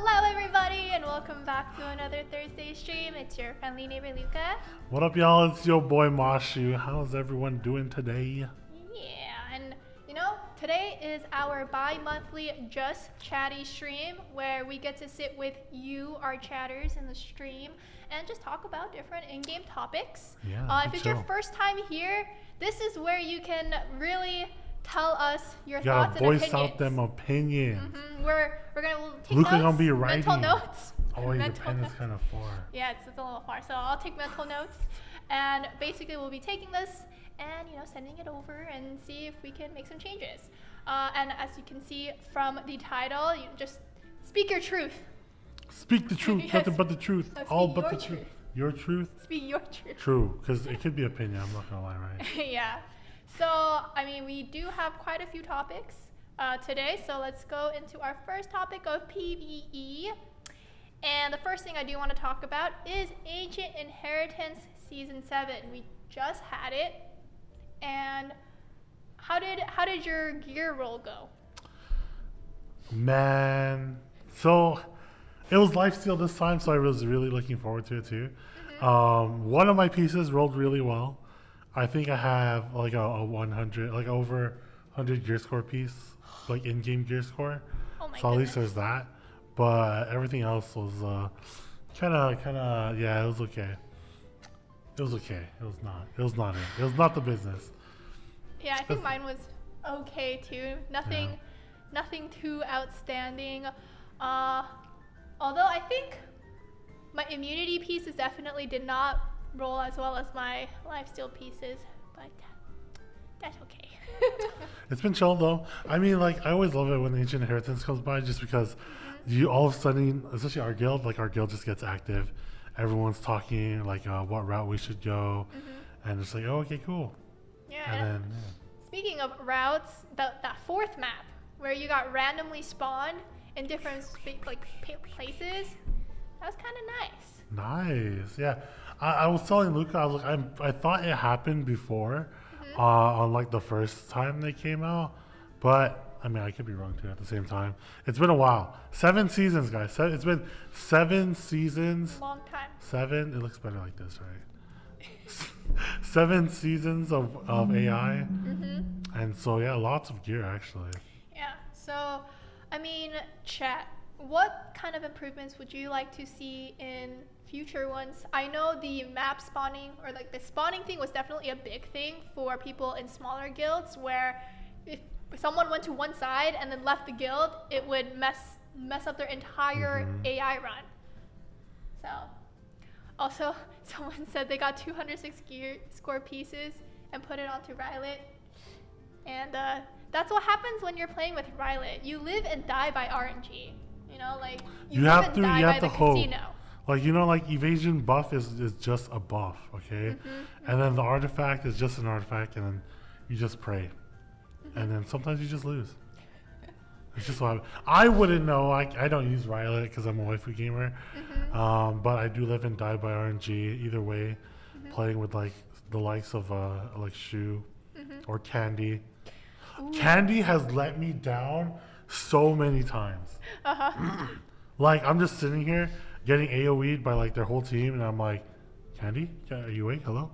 Hello everybody and welcome back to another Thursday stream. It's your friendly neighbor Luka. What up, y'all? It's your boy Mashuu. How's everyone doing today? Yeah, and today is our bi-monthly Just Chatty stream where we get to sit with you, our chatters, in the stream and just talk about different in-game topics. Yeah, if it's your first time here, this is where you can really tell us your You thoughts gotta and voice opinions. out them opinions. We're gonna take Luka notes, gonna be writing. mental notes. Oh, wait, the Mental pen notes. is kind of far. Yeah, it's a little far. So I'll take mental notes, and basically we'll be taking this and sending it over and see if we can make some changes. And as you can see from the title, you just speak your truth. Speak the truth, Yes. nothing but the truth. Speak All but your the truth. truth. Your truth? Speak your truth. True, because it could be opinion. I'm not gonna lie, right? Yeah. So we do have quite a few topics today. So let's go into our first topic of PvE. And the first thing I do want to talk about is Ancient Inheritance Season 7. We just had it. And how did your gear roll go? Man, so it was lifesteal this time, so I was really looking forward to it too. One of my pieces rolled really well. I think I have like a 100, like over 100 gear score piece, like in-game gear score. Oh my So at least goodness. there's that. But everything else was kind of, yeah, it was okay. It was okay. It was not. It was not it. It was not the business. Yeah, I think mine was okay too. Nothing too outstanding. Although I think my immunity pieces definitely did not roll as well as my lifesteal pieces, but that's okay. It's been chill though. I mean, like, I always love it when Ancient Inheritance comes by, just because you all of a sudden, especially our guild, like our guild just gets active. Everyone's talking like what route we should go, and it's like, oh, okay, cool. Yeah. And then Speaking of routes, that fourth map where you got randomly spawned in different places, that was kind of nice. nice, yeah. I was telling Luka, I was like, I thought it happened before, on like the first time they came out, but I mean, I could be wrong too at the same time. It's been a while. 7 seasons, guys. It's been 7 seasons. Long time. 7. It looks better like this, right? 7 seasons of AI, and so yeah, lots of gear actually. Yeah. So, chat. What kind of improvements would you like to see in future ones? I know the map spawning or like the spawning thing was definitely a big thing for people in smaller guilds, where if someone went to one side and then left the guild, it would mess up their entire AI run. So, also, someone said they got 206 gear score pieces and put it onto Rylet. And that's what happens when you're playing with Rylet. You live and die by RNG. Like you live and die by the hope. casino. Like, like evasion buff is just a buff, okay? And then the artifact is just an artifact, and then you just pray. And then sometimes you just lose. It's just what I wouldn't know. I don't use Rylet because I'm a waifu gamer. But I do live and die by RNG either way, playing with like the likes of like Mashuu or Candy. Ooh. Candy has let me down so many times. Like, I'm just sitting here getting AoE'd by like their whole team, and I'm like, Candy, are you awake? Hello?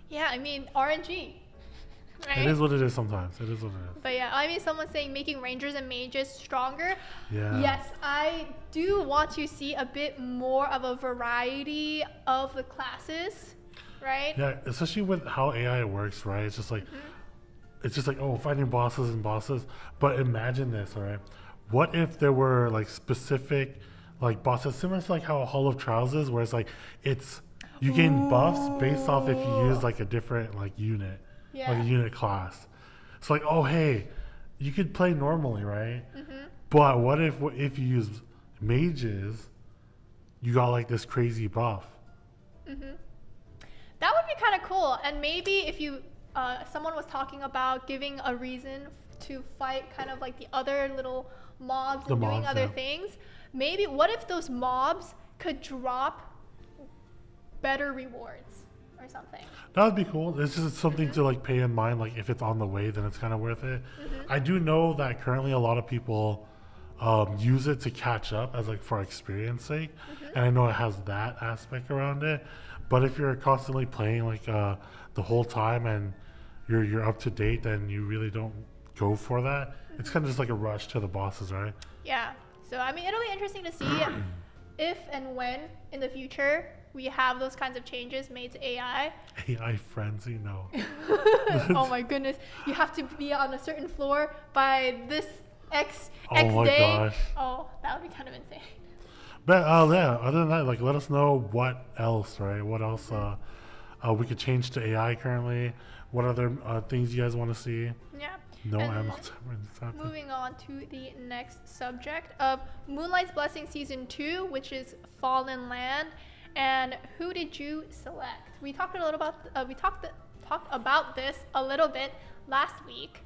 Yeah, RNG. Right? It is what it is sometimes. It is what it is. But yeah, someone's saying making rangers and mages stronger. Yeah. Yes, I do want to see a bit more of a variety of the classes, right? Yeah, especially with how AI works, right? It's just like, oh, fighting bosses and bosses. But imagine this, all right? What if there were like specific like bosses, similar to like how Hall of Trials is, where it's like you gain buffs based off if you use like a different like unit, like a unit class. It's like, oh hey, you could play normally, right? But what if you use mages, you got like this crazy buff? That would be kind of cool. And maybe if you someone was talking about giving a reason to fight kind of like the other little mobs and doing other things. Maybe what if those mobs could drop better rewards or something? That would be cool. This is something to like pay in mind. Like if it's on the way, then it's kind of worth it. I do know that currently a lot of people use it to catch up as like for experience sake, and I know it has that aspect around it. But if you're constantly playing like the whole time and you're up to date, then you really don't go for that. It's kind of just like a rush to the bosses, right? Yeah. So I mean, it'll be interesting to see if and when in the future we have those kinds of changes made to AI. AI frenzy, no. Oh my goodness! You have to be on a certain floor by this X Oh my day. gosh. Oh, that would be kind of insane. But yeah, other than that, like let us know what else, right? What else we could change to AI currently? What other things you guys want to see? Yeah. No And ML happening. moving on to the next subject of Moonlight's Blessing Season 2, which is Fallen Land. And who did you select? We talked a little about talked about this a little bit last week.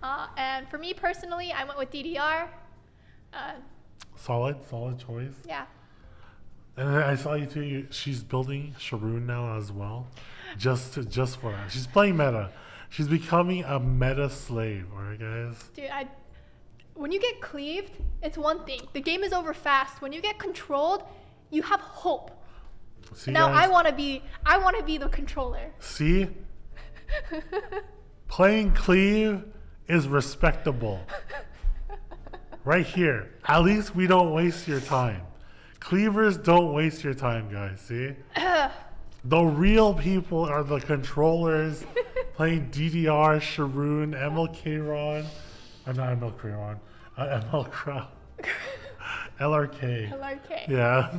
And for me personally, I went with DDR. Solid choice. Yeah. And I saw you too. She's building Sharoon now as well, just for that. She's playing meta. She's becoming a meta slave. All right, guys. Dude, when you get cleaved, it's one thing. The game is over fast. When you get controlled, you have hope. See, Now guys? I want to be the controller. See, playing cleave is respectable. Right here. At least we don't waste your time. Cleavers don't waste your time, guys. See? The real people are the controllers playing DDR, Sharoon, MLK Ron. Not MLK Ron. ML Crow. LRK. LRK. Yeah.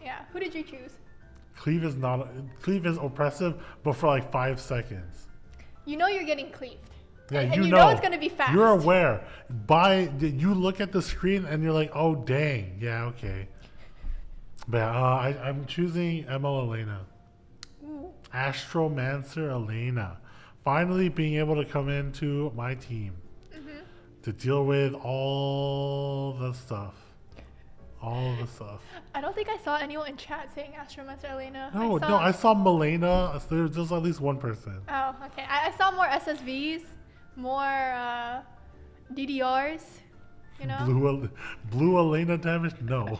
Yeah. Who did you choose? Cleave is oppressive, but for like 5 seconds. You know you're getting cleaved. Yeah, and you know it's gonna be fast. You're aware. You look at the screen and you're like, oh dang, yeah, okay. But I'm choosing ML Elena. Ooh. Astromancer Elena. Finally being able to come into my team to deal with all the stuff. All the stuff. I don't think I saw anyone in chat saying Astromancer Elena. No, I saw Milena. There's at least one person. Oh, okay. I saw more SSVs, more DDRs, you know? Blue Elena damage? No.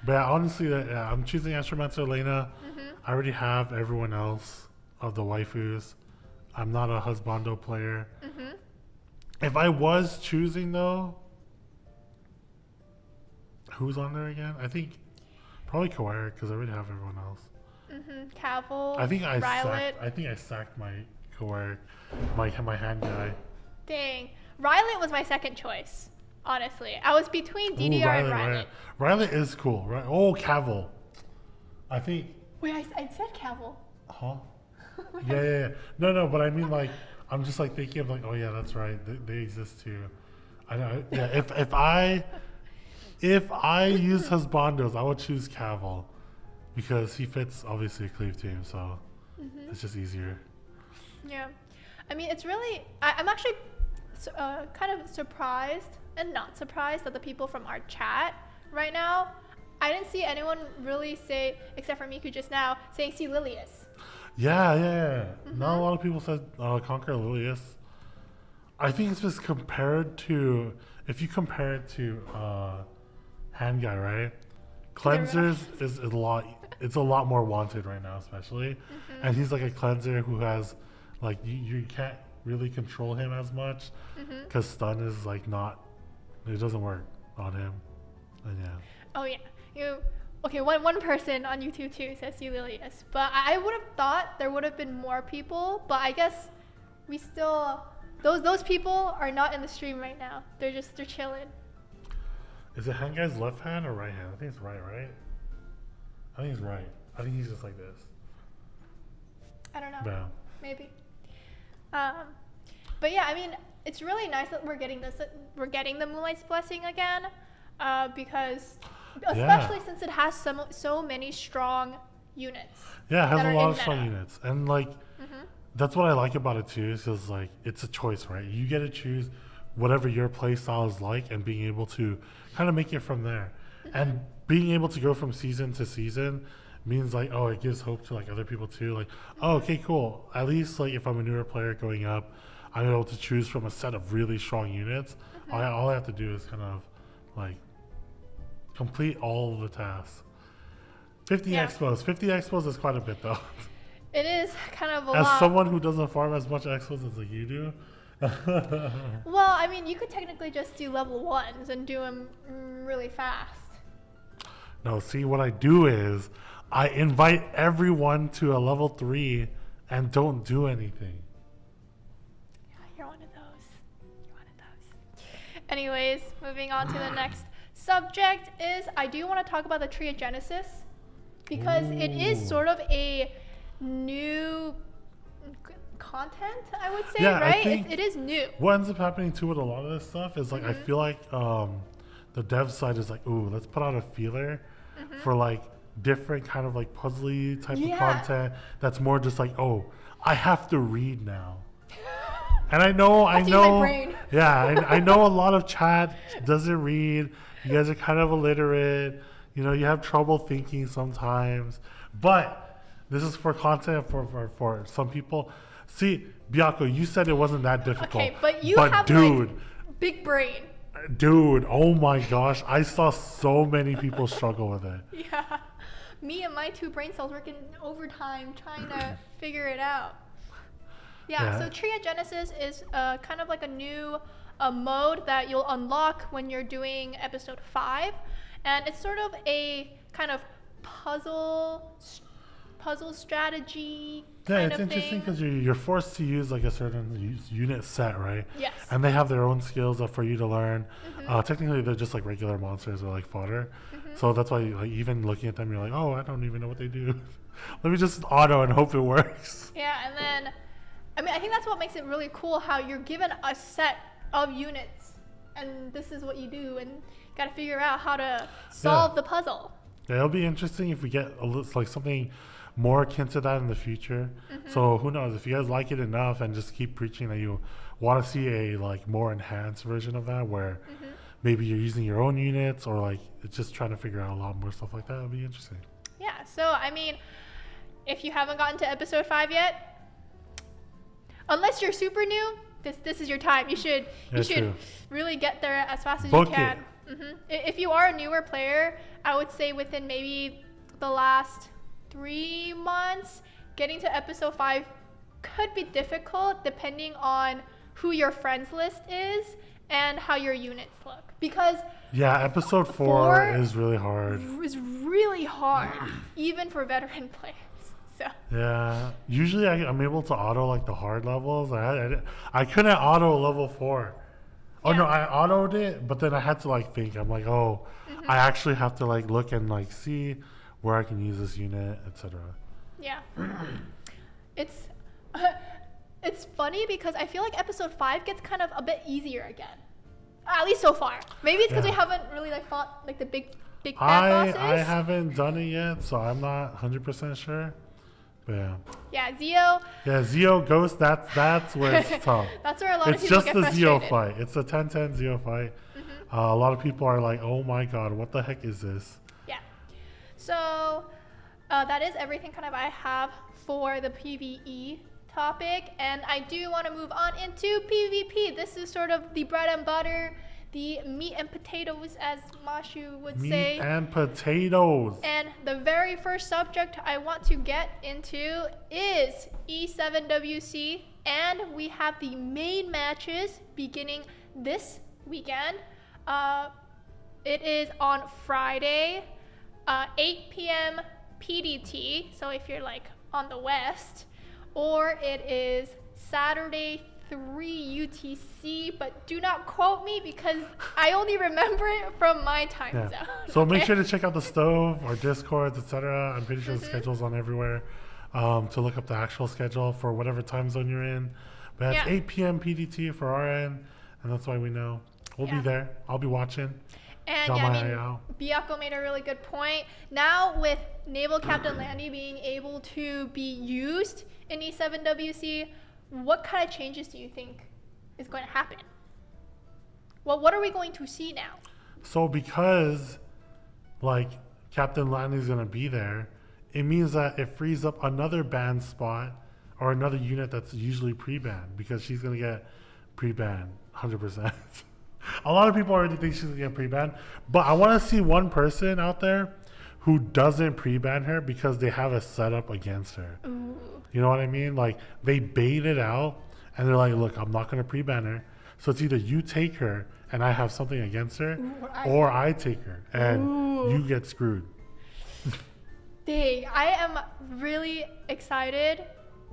But yeah, honestly, I'm choosing Astromancer Elena. I already have everyone else of the waifus. I'm not a husbando player. If I was choosing though, who's on there again? I think probably Kawaii because I already have everyone else. Cavill, I think Rylet. I sacked my Kawaii, my hand guy. Dang. Rylet was my second choice, honestly. I was between DDR and Rylet. Rylet is cool, right? Oh, Cavill. I think. Wait, I said Cavill. Huh? Yeah. No, but I mean like, I'm just like thinking of like, oh yeah, that's right. They exist too. I know. Yeah, if I use husbandos, I would choose Cavill because he fits obviously a cleave team, so it's just easier. Yeah. I mean, it's really, I'm actually kind of surprised and not surprised that the people from our chat right now, I didn't see anyone really say, except for Miku just now, saying see Lilius. Yeah. Not a lot of people said Conquer Lilius. I think it's just compared to, if you compare it to Hand Guy, right? Cleansers is a lot, it's a lot more wanted right now, especially. And he's like a cleanser who has, like, you can't really control him as much because stun is like not, it doesn't work on him. And yeah. Oh yeah. Okay, one person on YouTube too says see Lilius, but I would have thought there would have been more people, but I guess we still, those people are not in the stream right now. They're chilling. Is it Hand Guy's left hand or right hand? I think it's right? I think it's right. I think he's just like this. I don't know. Yeah. Maybe. But yeah, I mean, it's really nice that we're getting the Moonlight's Blessing again, because especially since it has so many strong units. Yeah, it has that a are lot in of strong meta. units. And like, that's what I like about it too, is because like, it's a choice, right? You get to choose whatever your play style is like and being able to kind of make it from there. And being able to go from season to season means like, oh, it gives hope to like other people too. Like, oh, okay, cool. At least like if I'm a newer player going up, I'm able to choose from a set of really strong units. All I have to do is kind of like complete all of the tasks. 50 expos. 50 expos is quite a bit though. It is kind of a As lot. someone who doesn't farm as much expos as like you do. Well, I mean, you could technically just do level 1s and do them really fast. No, see, what I do is I invite everyone to a level 3 and don't do anything. Yeah, you're one of those. You're one of those. Anyways, moving on to the next subject is I do want to talk about the Tree of Genesis because it is Ooh. sort of a new content, I would say, Yeah, I right? think It is new. What ends up happening too with a lot of this stuff is like I feel like the dev side is like, ooh, let's put out a feeler for like different kind of like puzzly type of content that's more just like, oh, I have to read now. And I know, Use my brain. yeah, I know a lot of chat doesn't read. You guys are kind of illiterate. You know, you have trouble thinking sometimes. But this is for content for some people. See, Biako, you said it wasn't that difficult. Okay, but you have dude, like big brain. dude, oh my gosh, I saw so many people struggle with it. Yeah. Me and my 2 brain cells working overtime trying to figure it out. Yeah, so Tree of Genesis is kind of like a new mode that you'll unlock when you're doing episode 5. And it's sort of a kind of puzzle strategy kind it's of interesting thing. because you're forced to use like a certain unit set, right? Yes. And they have their own skills up for you to learn. Technically, they're just like regular monsters or like fodder. So that's why, like, even looking at them, you're like, oh, I don't even know what they do. Let me just auto and hope it works. Yeah, and then, I mean, I think that's what makes it really cool, how you're given a set of units, and this is what you do, and you gotta figure out how to solve the puzzle. Yeah, it'll be interesting if we get like something more akin to that in the future. So who knows, if you guys like it enough and just keep preaching that you want to see a like more enhanced version of that where maybe you're using your own units or like it's just trying to figure out a lot more stuff like that, it'll be interesting. Yeah, so I mean, if you haven't gotten to episode 5 yet, unless you're super new, this is your time. You should True. really get there as fast as Book you can. If you are a newer player, I would say within maybe the last 3 months, getting to episode 5 could be difficult depending on who your friends list is and how your units look. Because Yeah, episode 4 is really hard. it's really hard, even for veteran players. So Yeah, usually I'm able to auto like the hard levels. I couldn't auto level 4. Oh no, I autoed it, but then I had to like think. I'm like, oh, I actually have to like look and like see where I can use this unit, etc. yeah, it's it's funny because I feel like episode 5 gets kind of a bit easier again, at least so far. Maybe it's because we haven't really like fought like the big bad bosses. I haven't done it yet, so I'm not 100% sure. But yeah. Yeah, Zeo. Yeah, Zeo Ghost. That's where it's tough. That's where a lot of It's people just get the frustrated. Zeo fight. It's a 10-10 Zeo fight. A lot of people are like, "Oh my god, what the heck is this?" Yeah. So that is everything kind of I have for the PvE topic, and I do want to move on into PvP. This is sort of the bread and butter, the meat and potatoes, as Mashuu would say. Meat and potatoes. And the very first subject I want to get into is E7WC, and we have the main matches beginning this weekend. It is on Friday, 8 p.m. PDT, so if you're like on the west, or it is Saturday 3 UTC, but do not quote me because I only remember it from my time zone. So make okay? sure to check out the stove, our Discords, etc. I'm pretty sure the schedule's on everywhere to look up the actual schedule for whatever time zone you're in. But it's 8 p.m. PDT for our end, and that's why we know. We'll be there. I'll be watching. And Got yeah, my I mean, eye out. Biako made a really good point. Now with Naval Captain Landy being able to be used in E7WC, what kind of changes do you think is going to happen? Well, what are we going to see now? So because like Captain Landy's gonna be there, it means that it frees up another band spot or another unit that's usually pre-banned because she's gonna get pre-banned 100%. A lot of people already think she's gonna get pre-banned, but I want to see one person out there who doesn't pre-ban her because they have a setup against her. Ooh. You know what I mean? Like they bait it out and they're like, look, I'm not gonna pre-ban her. So it's either you take her and I have something against her, or I take her and you get screwed. Dang, I am really excited,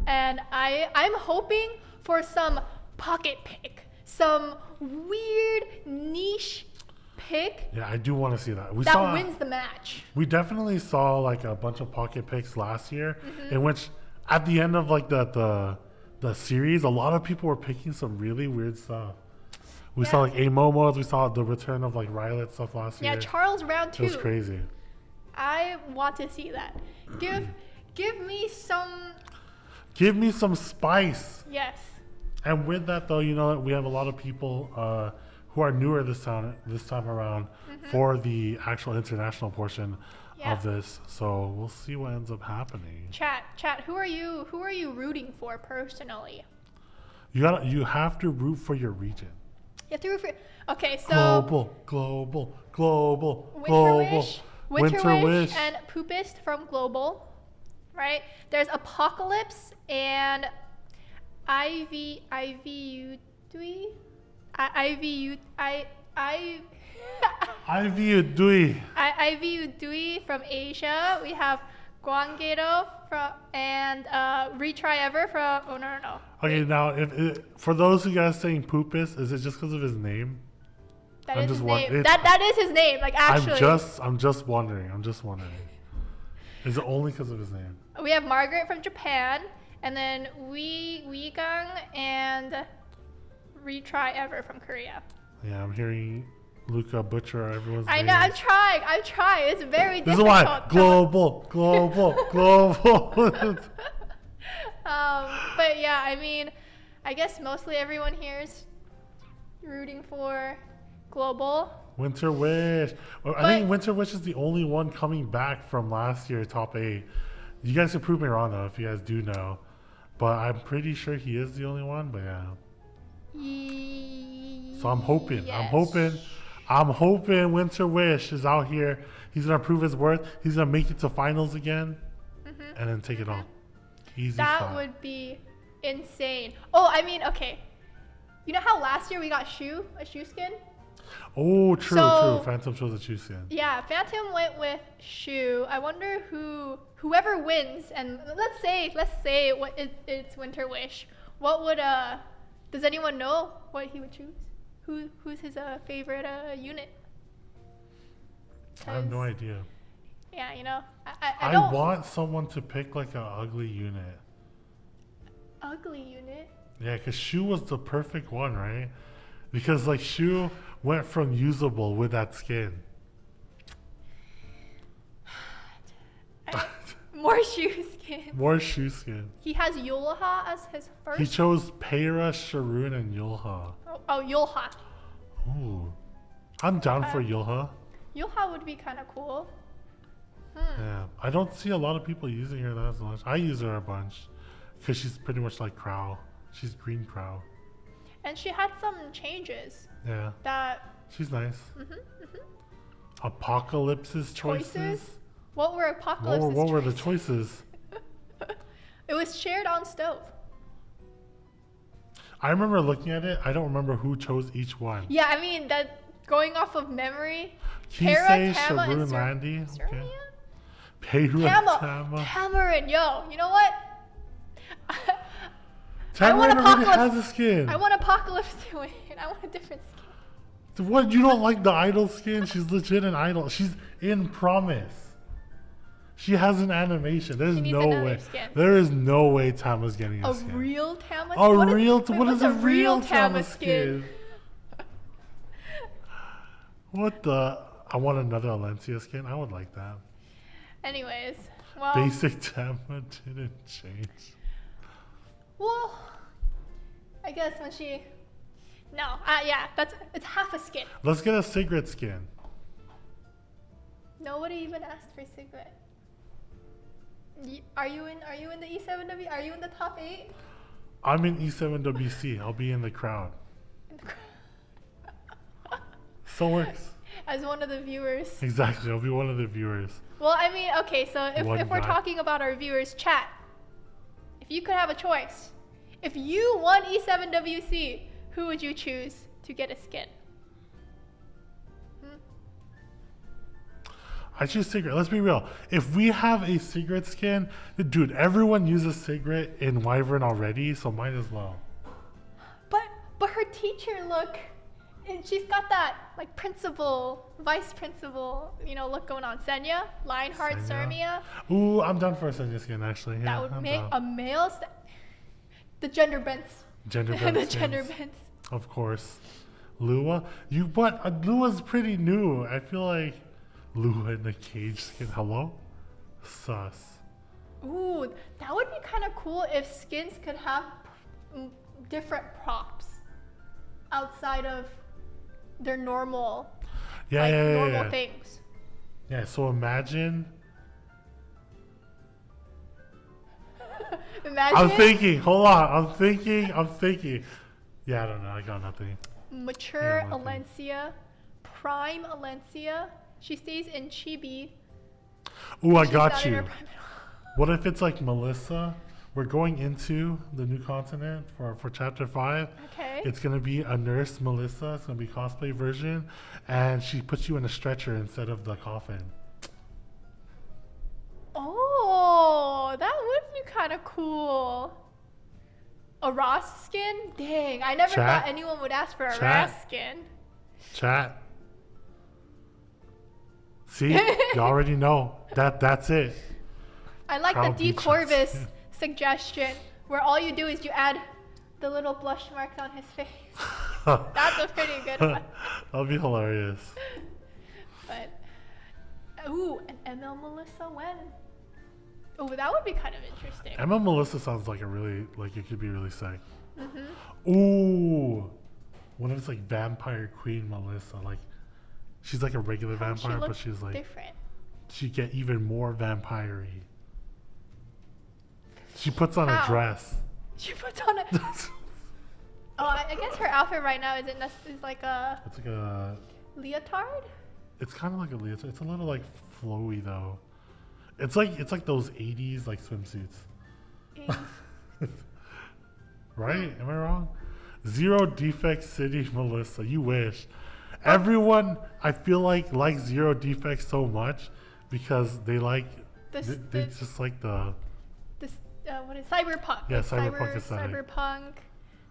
and I'm hoping for some pocket pick, some weird niche pick Yeah, I do want to see that. that wins the match. We definitely saw like a bunch of pocket picks last year, in which at the end of like the series, a lot of people were picking some really weird stuff. We saw like Amomos, we saw the return of like Rylet stuff last year. Yeah, Charles round 2. It was crazy. I want to see that. Give me some. Give me some spice. Yes. And with that though, you know, we have a lot of people who are newer this time around for the actual international portion of this. So we'll see what ends up happening. Chat. Who are you rooting for personally? You have to root for your region. You have to root for. Okay, so global. Winter Wish and Poopist from Global, right? There's Apocalypse and IVU Dewey from Asia. We have Guanggedo from and Retry Ever from. Oh no. Okay, now for those of you guys saying Poopist, is it just because of his name? That is his name. That is his name. Like actually. I'm just wondering. Is it only because of his name? We have Margaret from Japan, and then Wee Gang and Retry Ever from Korea. Yeah, I'm hearing Luka butcher everyone's names. I know. I'm trying. It's very this difficult. This is why global. But yeah, I mean, I guess mostly everyone here is rooting for Global. Winter Wish. I think Winter Wish is the only one coming back from last year top 8. You guys can prove me wrong though if you guys do know, but I'm pretty sure he is the only one. But yeah. So I'm hoping. Yes. I'm hoping Winter Wish is out here. He's gonna prove his worth. He's gonna make it to finals again, and then take it all. Easy. That would be insane. Oh, I mean, okay. You know how last year we got a shoe skin? Oh, true. Phantom chose a shoe skin. Yeah, Phantom went with shoe. I wonder whoever wins, and let's say it's Winter Wish. What would does anyone know what he would choose? Who's his favorite unit? I have no idea. Yeah, you know, I want someone to pick like an ugly unit. Ugly unit? Yeah, because Shu was the perfect one, right? Because like Shu went from usable with that skin. More shoe skin. More shoe skin. He has Yulha as his first. He chose Peira, Sharoon, and Yulha. Oh, Yulha. Ooh. I'm down for Yulha. Yulha would be kind of cool. Yeah. I don't see a lot of people using her that much. I use her a bunch. Because she's pretty much like Crow. She's green Crow. And she had some changes. Yeah. She's nice. Apocalypse's choices? What were Apocalypse's choices? What were the choices? It was shared on stove. I remember looking at it. I don't remember who chose each one. Yeah, I mean, that going off of memory. Kisei, Sharoon, Landy. Okay. Tamarin, yo, you know what? Tamarin already has a skin. I want Apocalypse to win. I want a different skin. What? You don't like the idol skin? She's legit an idol. She's in Promise. She has an animation. There's no way. Skin. There is no way Tama's getting a skin. A real Tama skin? What is a real Tama skin? What the? I want another Alencia skin. I would like that. Anyways, well. Basic Tama didn't change. Well, I guess when she. No, yeah, it's half a skin. Let's get a cigarette skin. Nobody even asked for cigarette. Are you in the E7W? Are you in the top 8? I'm in E7WC. I'll be in the crowd. So works. As one of the viewers. Exactly. I'll be one of the viewers. Well, I mean, okay, so if we're guy. talking about our viewers, chat. If you could have a choice, if you won E7WC, who would you choose to get a skin? I choose Sigrid. Let's be real. If we have a Sigrid skin, dude, everyone uses Sigrid in Wyvern already, so might as well. But her teacher look, and she's got that like principal, vice principal, look going on. Senya, Lionheart, Senya. Sermia. Ooh, I'm done for a Senya skin actually. Yeah, That would I'm make down. a male. The gender bents. Gender bent The skins. gender bents. Of course. Lua? Lua's pretty new. I feel like Lua in the cage skin. Hello? Sus. Ooh, that would be kind of cool if skins could have different props outside of their normal, normal things. Yeah, so imagine. Imagine. I'm thinking. Hold on. I'm thinking. Yeah, I don't know. I got nothing. Mature Yeah, nothing. Alencia, prime Alencia. She stays in Chibi. Ooh, I She's got not in you. her prime. What if it's like Melissa? We're going into the new continent for chapter 5. Okay. It's going to be a nurse, Melissa. It's going to be cosplay version. And she puts you in a stretcher instead of the coffin. Oh, that would be kind of cool. A Ross skin? Dang, I never Chat? thought anyone would ask for a Chat? Ross skin. Chat. See? You already know. That's it. I like Proud the D. beaches. Corvus suggestion, where all you do is you add the little blush marks on his face. That's a pretty good one. That'll be hilarious. But, ooh, an ML Melissa when? Oh, that would be kind of interesting. Emma Melissa sounds like it could be really sick. Mm-hmm. Ooh. What if it's like Vampire Queen Melissa? Like, she's like a regular How would she vampire, look but she's like, different. she get even more vampire-y. She puts on a How? dress. She puts on a. Oh, I guess her outfit right now is like a It's like a. leotard. It's kind of like a leotard. It's a little like flowy though. It's like those 80s like swimsuits. Right? Am I wrong? Zero Defect City Melissa. You wish. Everyone, I feel like Zero Defect so much because they like. They just like the. What is cyberpunk? Yeah, Like cyberpunk aesthetic. Cyberpunk.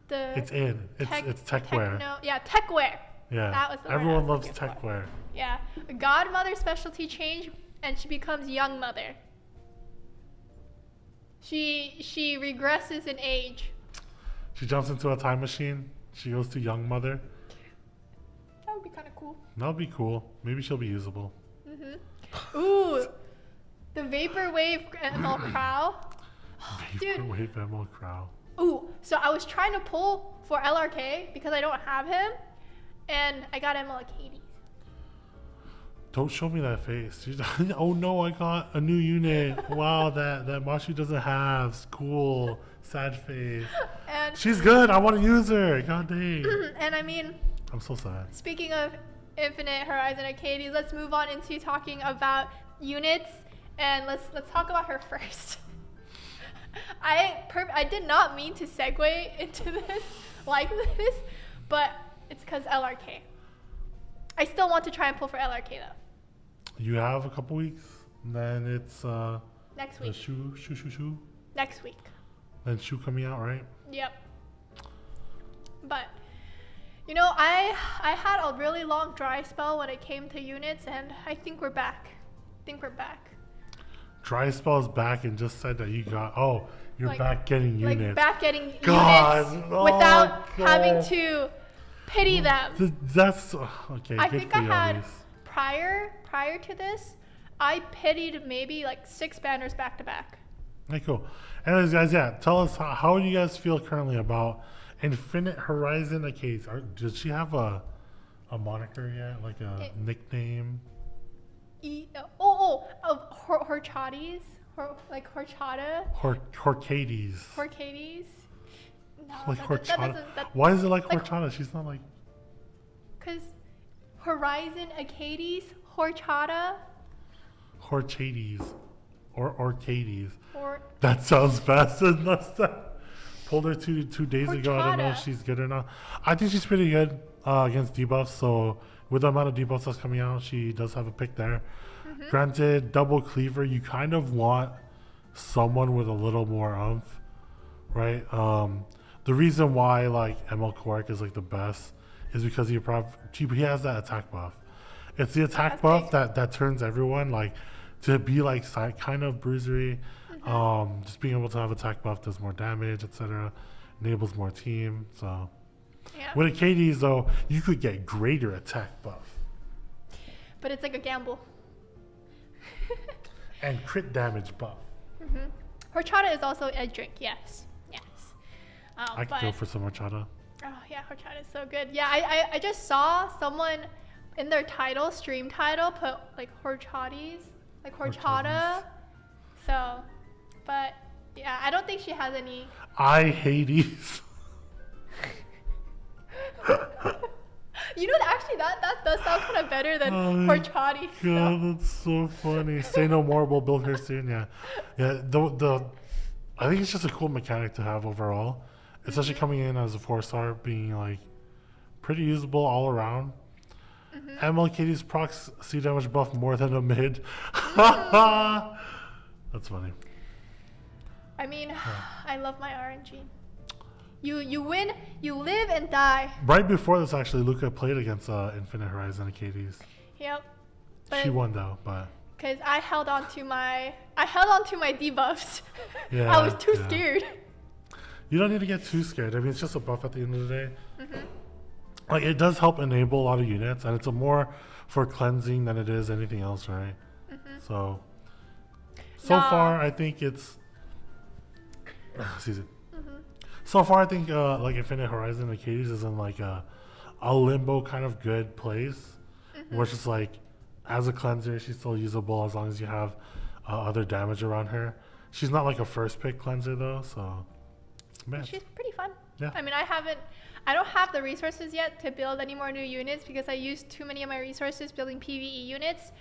The It's in. It's tech wear. Yeah, tech wear. Yeah. That was the word I Everyone was loves looking tech for. wear. Yeah. Godmother specialty change, and she becomes young mother. She regresses in age. She jumps into a time machine. She goes to young mother. That would be kind of cool. That'll be cool. Maybe she'll be usable. Mm-hmm. Ooh, the vaporwave ML Crow. Dude. Vaporwave Emerald Crow. Ooh, so I was trying to pull for LRK because I don't have him, and I got him at like 80s. Don't show me that face. Oh no, I got a new unit. Wow, that Mashuu doesn't have. It's cool. Sad face. And She's good. I want to use her. God dang. and I mean, I'm so sad. speaking of Infinite Horizon Arcades, let's move on into talking about units, and let's talk about her first. I did not mean to segue into this like this, but it's because LRK. I still want to try and pull for LRK though. You have a couple weeks, and then it's Next the week. shoe. Next week. Then shoe coming out, right? Yep. But I had a really long dry spell when it came to units, and I think we're back. Dry spell's back and just said that you got. Oh, you're Like- back getting Like units. back getting God, units oh without having God. to pity them. That's okay. I good think for I you at had least. prior to this, I pitied maybe like 6 banners back to back. Okay, cool. Anyways, guys, yeah, tell us how do you guys feel currently about Infinite Horizon Arcades? Does she have a moniker yet, like a nickname? Her chatties, Like horchata? Horcades. Horcades? No, Like that horchata. doesn't. That, Why is it like like- horchata? She's not like Cause Horizon Acades, horchata, horchades or orcades. or That sounds fast enough. Pulled her two days ago. I don't know if Horchata. she's good or not. I think she's pretty good against debuffs. So with the amount of debuffs that's coming out, she does have a pick there. Granted, double cleaver, you kind of want someone with a little more oomph, right? The reason why like ML Quark is like the best is because he has that attack buff. It's the attack That's buff big. that turns everyone like to be like kind of bruisery. Just being able to have attack buff does more damage, etc. Enables more team. So yeah. with Acades though, you could get greater attack buff But it's like a gamble. and crit damage buff. Horchata is also a drink. Yes. Yes. I could but, go for some horchata. Oh yeah, horchata is so good. Yeah, I just saw someone in their stream title, put like horchatas, like horchata. Horchatas. So, but yeah, I don't think she has any. I Hades. You know, actually, that does sound kind of better than Oh, horchata. God, that's so funny. Say no more. We'll build her soon. Yeah, yeah. I think it's just a cool mechanic to have overall, especially coming in as a 4-star, being like pretty usable all around. MLKD's procs see damage buff more than a mid. That's funny. I mean, I love my RNG. You win, you live and die. Right before this, actually, Luka played against Infinite Horizon Acades. Yep. She won though, but Because I held on to my debuffs. Yeah, I was too yeah. scared. you don't need to get too scared. I mean, it's just a buff at the end of the day. Like it does help enable a lot of units, and it's a more for cleansing than it is anything else, right? So Nah. far, I think it's. Excuse me. So far, I think like Infinite Horizon Acades is in like a limbo kind of good place, where it's just like as a cleanser, she's still usable as long as you have other damage around her. She's not like a first pick cleanser though, so man, She's pretty fun. Yeah. I mean, I don't have the resources yet to build any more new units because I used too many of my resources building PvE units.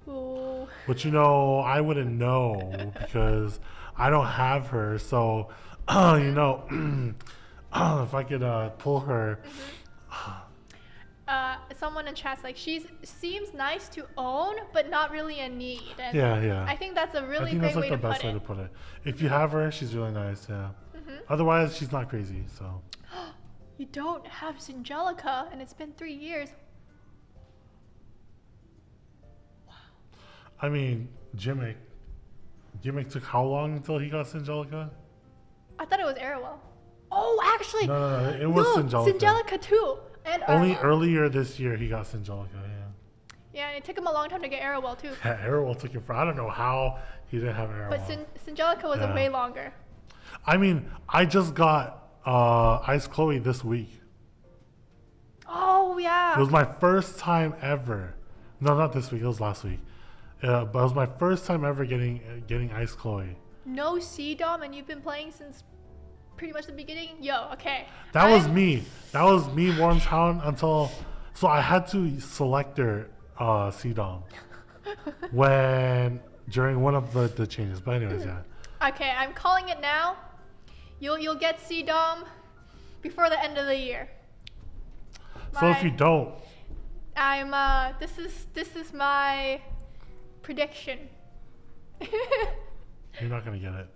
So but you know, I wouldn't know because I don't have her. So you know, if I could pull her. someone in chat's like, seems nice to own, but not really a need. And Yeah. I think that's a I really think great that's like way the to best put way to it. put it. If you have her, she's really nice. Yeah. Otherwise, she's not crazy. So You don't have Singelica, and it's been 3 years. I mean, Gimmick took how long until he got Singelica? I thought it was Arrowell. Oh, actually, No, it was Singelica. Singelica too, and Only Arrowell. earlier this year he got Singelica. Yeah. Yeah, and it took him a long time to get Arrowell too. Yeah, Arrowell took it for I don't know how he didn't have Arrowell. But Singelica was Yeah. way longer. I mean, I just got Ice Chloe this week. Oh yeah. It was my first time ever. No, not this week. It was last week. But it was my first time ever getting Ice Chloe. No CDOM, and you've been playing since pretty much the beginning. Yo, okay. That was me. That was me, Wormstown, until. So I had to select her CDOM during one of the changes. But anyways, yeah. Okay, I'm calling it now. You'll get CDOM before the end of the year. So if you don't, I'm this is my prediction. you're not gonna get it.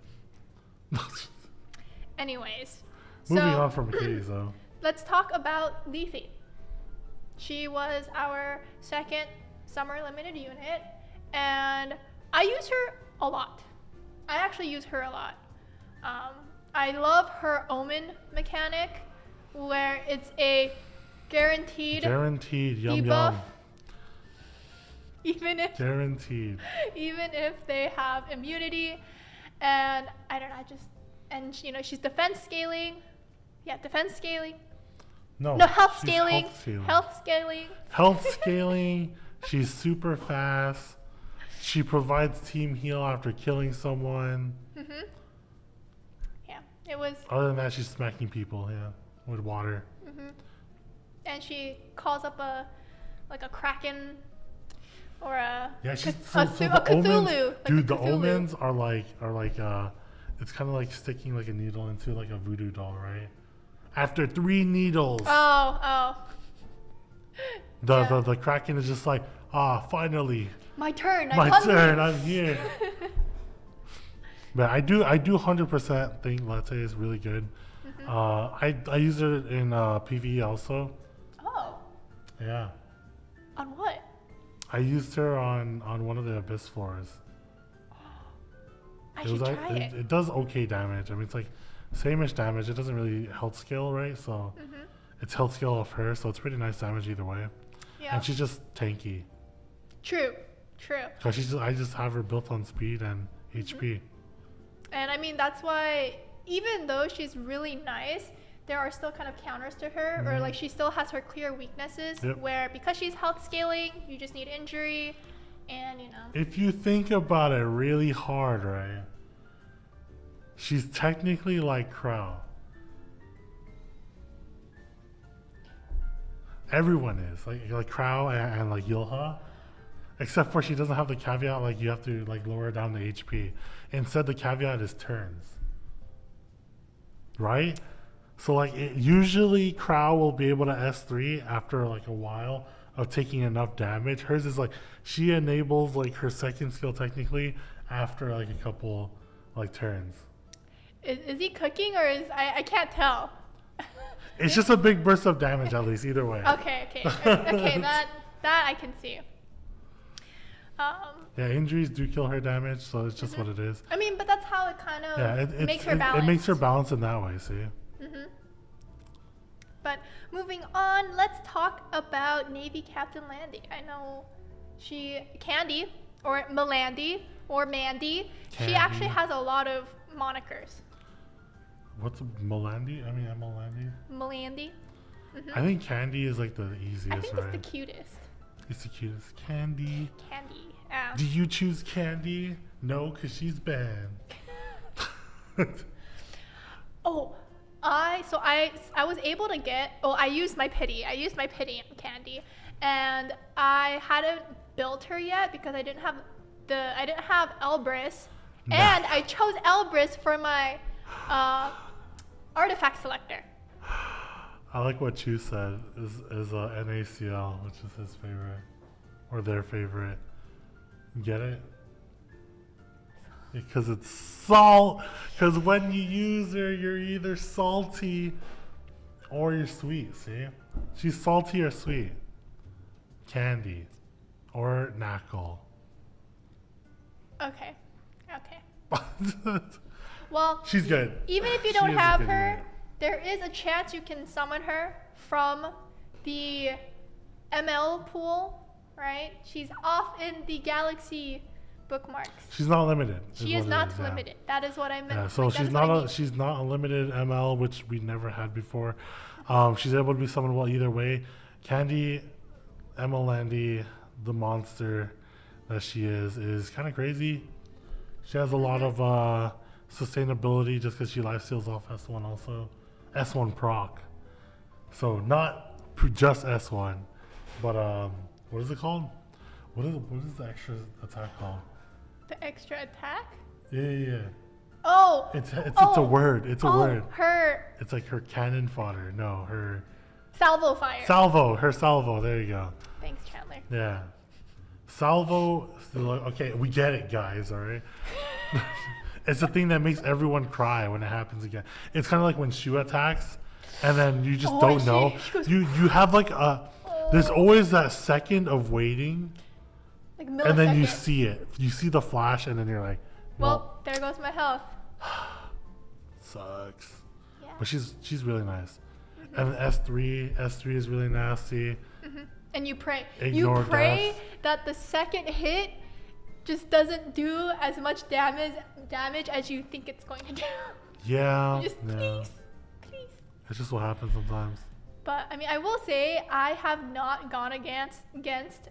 Anyways, Moving so on from Katie's though. let's talk about Lethe. She was our second summer limited unit, and I use her a lot. I actually use her a lot. I love her Omen mechanic, where it's a guaranteed Yum debuff, yum. even if they have immunity, and I don't know, she's defense scaling. Yeah, defense scaling. No, No, health she's scaling. Health scaling. Health scaling. Health scaling. She's super fast. She provides team heal after killing someone. Mhm. Yeah, it was. Other than that, she's smacking people. Yeah, with water. Mhm. And she calls up a kraken or a Yeah, she's a so the Cthulhu. omens, like a dude. The Cthulhu. omens are like it's kind of like sticking like a needle into like a voodoo doll, right? After 3 needles, Oh. Yeah. the kraken is just like, finally, My turn. my I'm hungry. turn. I'm here. But I do 100% think Latte is really good. I use it in PvE also. Oh, Yeah, on what? I used her on one of the abyss floors. I should like try it. it does okay damage. I mean, it's like same-ish damage. It doesn't really health scale, right? So it's health scale of her, so it's pretty nice damage either way. Yeah. And she's just tanky. True. Cause I just have her built on speed and HP. And I mean, that's why, even though she's really nice, there are still kind of counters to her, or like she still has her clear weaknesses, Yep. where because she's health scaling, you just need injury, and you know. If you think about it really hard, right? She's technically like Crow. Everyone is like Crow and like Yulha, except for she doesn't have the caveat like you have to like lower down the HP. Instead, the caveat is turns, right? So like usually Crow will be able to S3 after like a while of taking enough damage. Hers is like she enables like her second skill technically after like a couple like turns. Is he cooking, or is I can't tell. It's just a big burst of damage at least either way. Okay. That I can see. Yeah, injuries do kill her damage, so it's just what it is. I mean, but that's how it kind of Yeah, makes her balanced. It makes her balanced in that way. See. But moving on, let's talk about Navy Captain Landy. I know Candy, or Melandy, or Mandy. Candy. She actually has a lot of monikers. What's Melandy? I mean, Melandy. Melandy. I think Candy is like the easiest, I think right? it's the cutest. It's the cutest. Candy. Candy. Do you choose Candy? No, because she's banned. Oh, I was able to get. Oh, I used my pity. I used my pity on Candy, and I hadn't built her yet because I didn't have Elbrus, and I chose Elbrus for my artifact selector. I like what Chu said is NACL, which is his favorite or their favorite. Get it? Because it's salt. Because when you use her, you're either salty or you're sweet. See, she's salty or sweet. Candy or Knuckle. Okay. Well, she's good. Even if you She don't is a have good her, unit. there is a chance you can summon her from the ML pool, right? She's off in the galaxy bookmarks. She's not limited. She is not limited. That is what I meant. Yeah, so like, she's that is what I not mean. she's not a limited ML, which we never had before. She's able to be summonable either way. Candy, ML Landy, the monster that she is kind of crazy. She has a lot of sustainability just because she lifesteals off S1 also. S1 proc. So not just S1, but what is it called? What is the extra attack called? The extra attack? Yeah. Oh! It's a word. It's a word. Her It's like her cannon fodder. No, her salvo fire. salvo. Her salvo. There you go. Thanks, Chandler. Yeah. Salvo. Okay, we get it, guys. All right. It's the thing that makes everyone cry when it happens again. It's kind of like when Shu attacks, and then you just don't know. You have like a. There's always that second of waiting, Like and then you millisecond. see it. You see the flash, and then you're like, Well, there goes my health. sucks. Yeah. But she's really nice. And S3 is really nasty. And you pray. Ignore you pray death. that the second hit just doesn't do as much damage as you think it's going to do. Yeah. Just yeah. please. It's just what happens sometimes. But I mean, I will say I have not gone against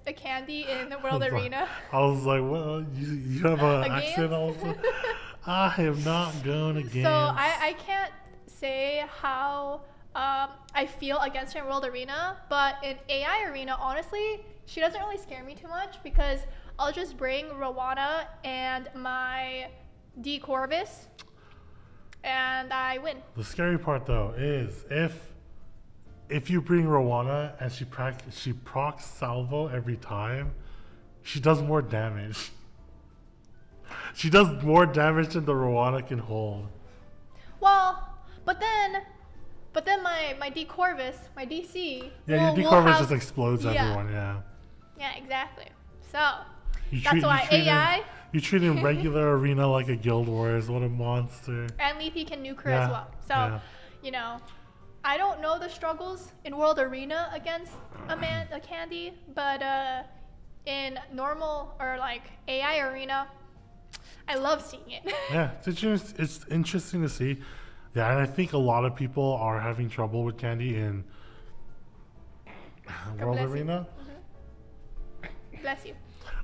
a candy in the World Arena. I was like, well, you have an Against? accent also. I have not gone against. So I can't say how I feel against her in World Arena, but in AI Arena, honestly, she doesn't really scare me too much because I'll just bring Rowana and my D Corvus, and I win. The scary part though is if you bring Rowana and she procs salvo every time, she does more damage. She does more damage than the Rowana can hold. Well, but then my D Corvus, my DC. Yeah, your D Corvus just explodes everyone. Yeah. Yeah, exactly. So You treat him regular arena like a Guild Wars. What a monster. And Leafy can nuke her as well. So, you know, I don't know the struggles in World Arena against a candy, but in normal or like AI Arena, I love seeing it. Yeah, it's interesting to see. Yeah, and I think a lot of people are having trouble with candy in World Arena. Mm-hmm. Bless you.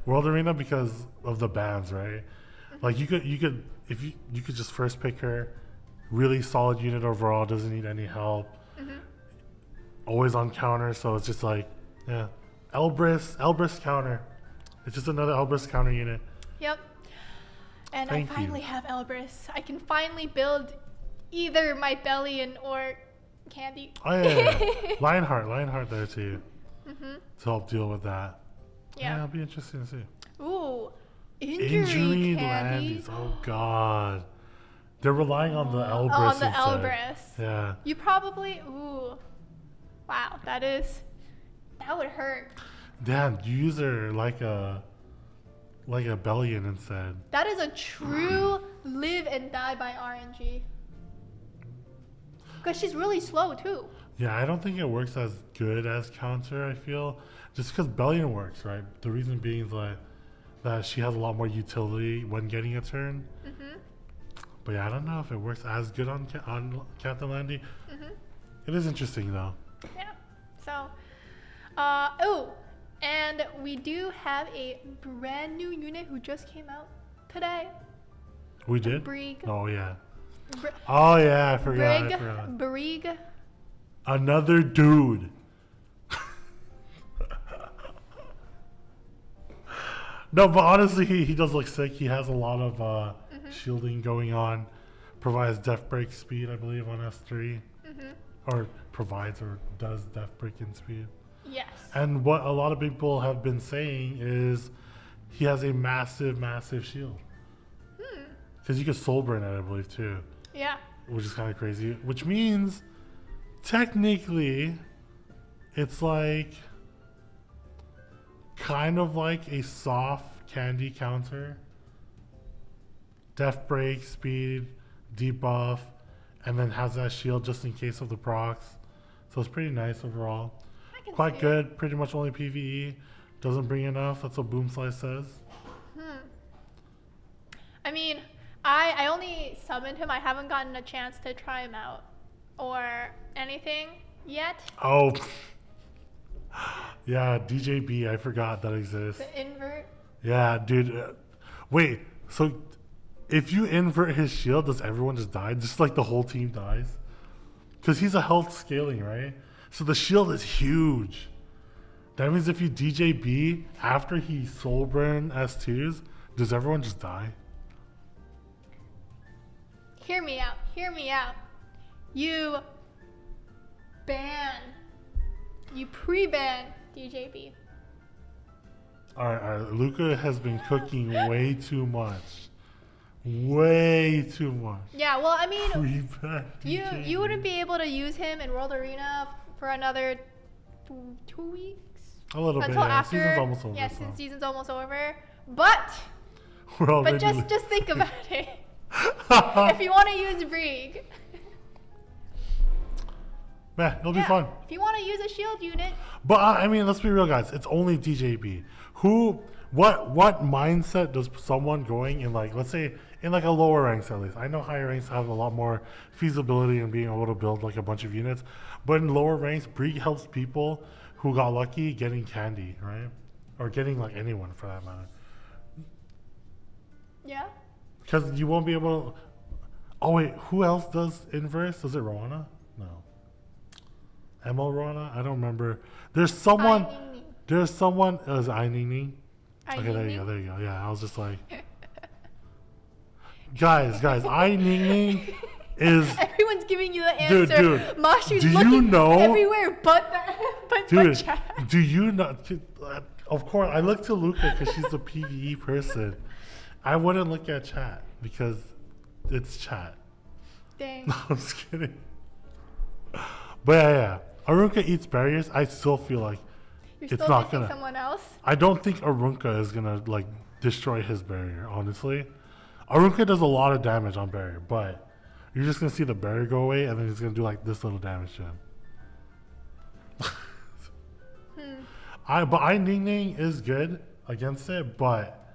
World Arena because of the bans, right? Mm-hmm. Like you could if you could just first pick her, really solid unit overall, doesn't need any help. Mm-hmm. Always on counter, so it's just like, yeah. Elbrus counter. It's just another Elbrus counter unit. Yep. And Thank I finally you. have Elbrus. I can finally build either my Bellion or Candy. Oh yeah. Lionheart there too. Mm-hmm. To help deal with that. Yeah. It'll be interesting to see. Ooh. Injury candies. Oh god. They're relying on the Elbrus. On the instead. Elbrus. Yeah. You probably wow, that would hurt. Damn, you use her like a Bellion instead. That is a true live and die by RNG. Because she's really slow too. Yeah, I don't think it works as good as counter, I feel. Just because Bellion works, right? The reason being is like that she has a lot more utility when getting a turn. Mm-hmm. But yeah, I don't know if it works as good on Captain Landy. Mm-hmm. It is interesting though. Yeah. So, and we do have a brand new unit who just came out today. We did? Brig. Oh yeah. Oh yeah, I forgot. Brig. Another dude. No, but honestly, he does look sick. He has a lot of shielding going on. Provides death break speed, I believe, on S3. Mm-hmm. Or provides or does death break in speed. Yes. And what a lot of people have been saying is he has a massive, massive shield. Because you can soul burn it, I believe, too. Yeah. Which is kind of crazy. Which means, technically, it's like kind of like a soft candy counter. Death break, speed, debuff, and then has that shield just in case of the procs. So it's pretty nice overall. Quite good. Pretty much only PvE. Doesn't bring enough. That's what Boom Slice says. I mean, I only summoned him. I haven't gotten a chance to try him out or anything yet. Oh. Yeah, DJB. I forgot that exists. The invert. Yeah, dude. Wait. So if you invert his shield, does everyone just die? Just like the whole team dies? Because he's a health scaling, right? So the shield is huge. That means if you DJB after he soul burn S2s, does everyone just die? Hear me out. Hear me out. You pre-ban DJB. Alright. Luka has been cooking way too much. Way too much. Yeah, well, I mean, Pre-ban you wouldn't be able to use him in World Arena for another 2 weeks. A little bit. Until Yeah. after, Season's almost over. yeah, so. since season's almost over. But We're already just think about it. If you want to use Brig. Yeah, it'll be fun. If you want to use a shield unit. But I mean, let's be real, guys. It's only DJB. What mindset does someone going in, like, let's say in like a lower ranks at least. I know higher ranks have a lot more feasibility in being able to build like a bunch of units, but in lower ranks, Brie helps people who got lucky getting candy, right? Or getting like anyone for that matter. Yeah. Because you won't be able to. Oh wait, who else does inverse? Does it Rona? No. ML Rona? I don't remember. There's someone. There's someone. Is I Nini? Okay, there you go. There you go. Yeah, I was just like, guys, I Nini is. Everyone's giving you the answer. Dude, Mashu's do looking you know? everywhere but that. Dude, chat. do you know? Of course, I look to Luka because she's the PvE person. I wouldn't look at chat because it's chat. Dang. No, I'm just kidding. But yeah. Arunka eats barriers. I still feel like You're it's still not missing gonna. someone else? I don't think Arunka is gonna like destroy his barrier. Honestly, Arunka does a lot of damage on barrier, but you're just gonna see the barrier go away, and then he's gonna do like this little damage to him. I Ning Ning is good against it, but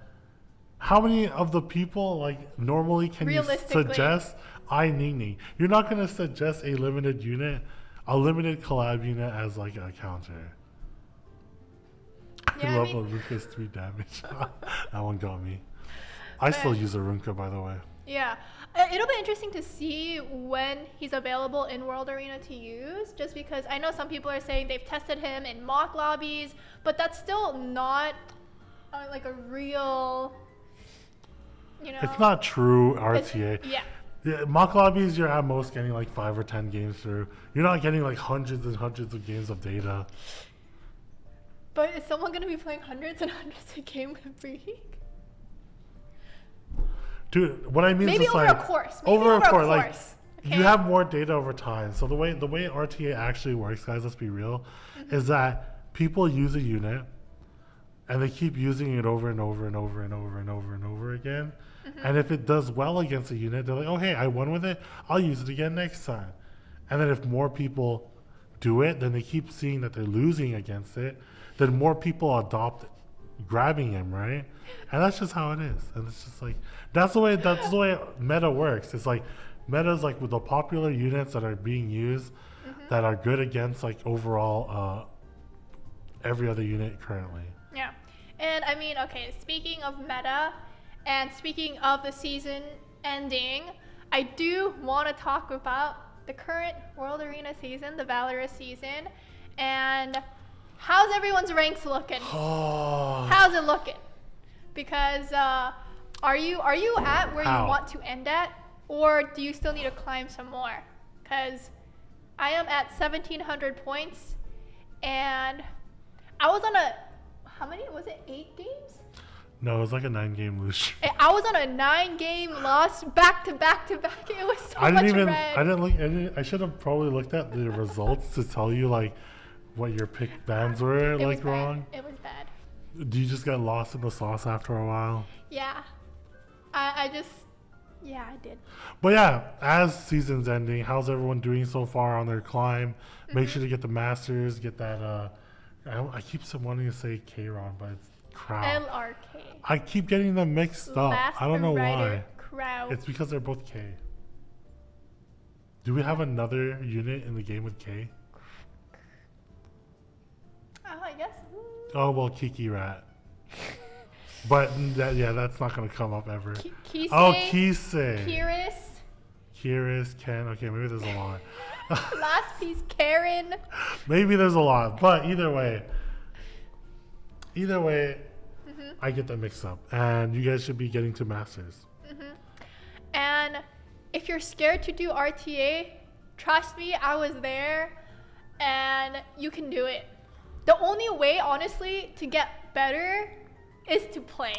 how many of the people like normally can you suggest I Ning Ning? You're not gonna suggest a limited unit, a limited collab unit as like a counter. Yeah, I love Arunka's 3 damage. That one got me. I still use Arunka, by the way. Yeah. It'll be interesting to see when he's available in World Arena to use, just because I know some people are saying they've tested him in mock lobbies, but that's still not like a real, you know. It's not true RTA. Yeah. Mock lobbies, you're at most getting like 5 or 10 games through. You're not getting like hundreds and hundreds of games of data. But is someone going to be playing hundreds and hundreds of games every week? Dude, what I mean Maybe is over like, a course. Over a course. Like, okay? you have more data over time. So the way RTA actually works, guys, let's be real, is that people use a unit and they keep using it over and over and over and over and over and over again. And if it does well against a unit, they're like, oh, hey, I won with it. I'll use it again next time. And then if more people do it, then they keep seeing that they're losing against it. Then more people adopt grabbing him, right? And that's just how it is. And it's just like, that's the way meta works. It's like, meta's like with the popular units that are being used that are good against like overall every other unit currently. Yeah. And I mean, okay, speaking of meta and speaking of the season ending, I do want to talk about the current World Arena season, the Valorous season, and how's everyone's ranks looking? How's it looking? Because are you at where you want to end at, or do you still need to climb some more? Because I am at 1,700 points, and I was on a, how many? Was it 8 games? No, it was like a 9-game lose streak. I was on a 9-game loss back to back to back. It was so much red. I should have probably looked at the results to tell you like what your pick bans were like wrong. It was bad. Do you just get lost in the sauce after a while? Yeah. I did. But yeah, as season's ending, how's everyone doing so far on their climb? Make sure to get the Masters, get that, I keep wanting to say K-Ron, but it's Crow. LRK. I keep getting them mixed up. I don't know why. Crow. It's because they're both K. Do we have another unit in the game with K? I guess. Oh, well, Kiki Rat. But that's not going to come up ever. Kisei. Oh, Kisei. Kiris, Ken. Okay, maybe there's a lot. Last piece, Karen. Maybe there's a lot. But either way, I get them mixed up. And you guys should be getting to Masters. And if you're scared to do RTA, trust me, I was there. And you can do it. The only way, honestly, to get better is to play.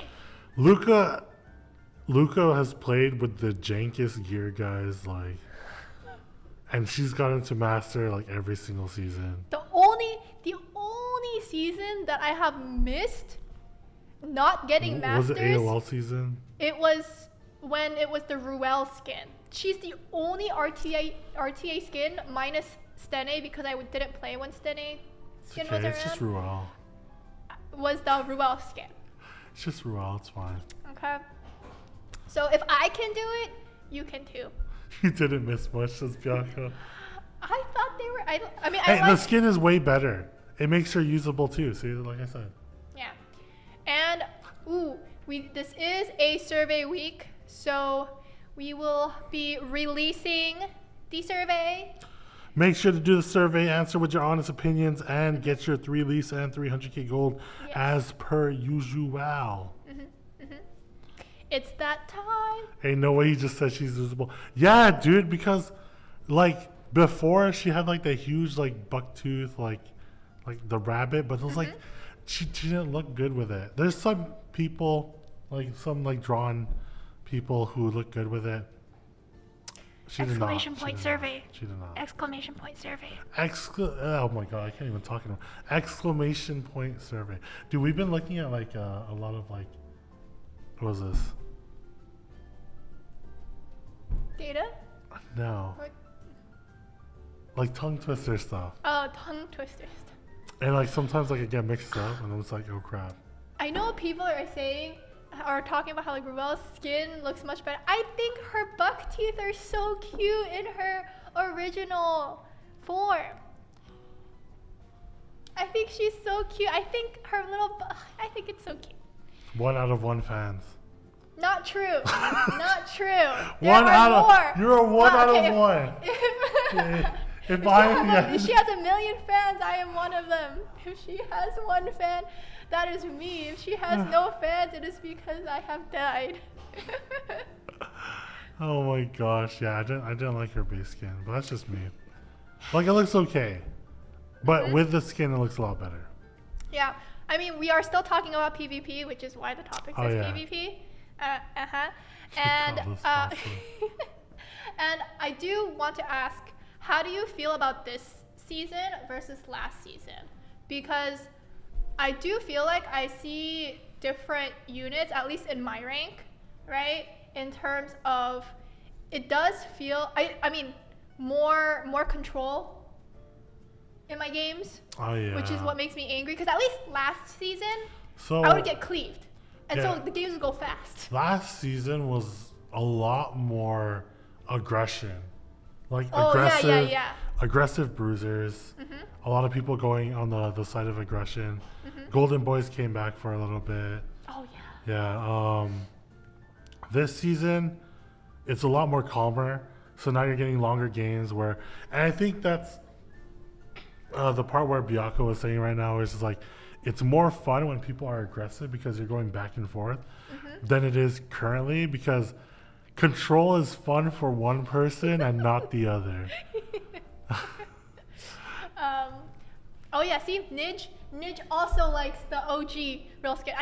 Luka has played with the jankest gear guys, like, and she's gotten to master like every single season. The only season that I have missed not getting masters. Was it AOL season? It was when it was the Ruel skin. She's the only RTA skin minus Stene, because I didn't play when Stene skin was around. It's just Ruel. Was the Ruel skin. It's just Ruel, it's fine. Okay. So if I can do it, you can too. You didn't miss much as Bianca. I thought they were. I mean, Hey, I the like. skin is way better. It makes her usable too. See, like I said. Yeah. And this is a survey week, so we will be releasing the survey. Make sure to do the survey, answer with your honest opinions, and get your 3 lease and 300k gold Yes. as per usual. It's that time. Ain't no way he just said she's usable. Yeah, dude, because like before she had like the huge like buck tooth, like the rabbit, but it was like she didn't look good with it. There's some people, like some like drawn people who look good with it. She did not. Exclamation point survey. She did not. Exclamation point survey. Oh my god, I can't even talk anymore. Exclamation point survey. Dude, we've been looking at like a lot of like, what was this? Data? No. Like tongue twister stuff. Oh, tongue twisters. And like sometimes like I get mixed up and I'm just like, oh crap. I know people are talking about how like Ruel's skin looks much better. I think her buck teeth are so cute in her original form. I think she's so cute. I think her I think it's so cute. 1 out of 1 fans. Not true. Not true. One There out are more. of you're a 1 out okay, of 1. If if she has a million fans, I am one of them. If she has 1 fan, that is me. If she has no fans, it is because I have died. Oh my gosh, yeah, I didn't like her base skin, but that's just me. Like it looks okay, but with the skin it looks a lot better. Yeah, I mean we are still talking about PvP, which is why the topic says yeah. PvP. And God, this awesome. and I do want to ask, how do you feel about this season versus last season? Because I do feel like I see different units, at least in my rank, right? In terms of, it does feel, I mean, more control in my games, Oh yeah. which is what makes me angry. Because at least last season, So I would get cleaved, and yeah. so the games would go fast. last season was a lot more aggression, like Oh aggressive, yeah. aggressive bruisers. A lot of people going on the side of aggression. Golden Boys came back for a little bit. Oh yeah. Yeah. This season, it's a lot more calmer. So now you're getting longer games where, and I think that's the part where Bianca was saying right now is just like, it's more fun when people are aggressive because you're going back and forth than it is currently, because control is fun for one person and not the other. Oh yeah, see, Nidge also likes the OG real skin.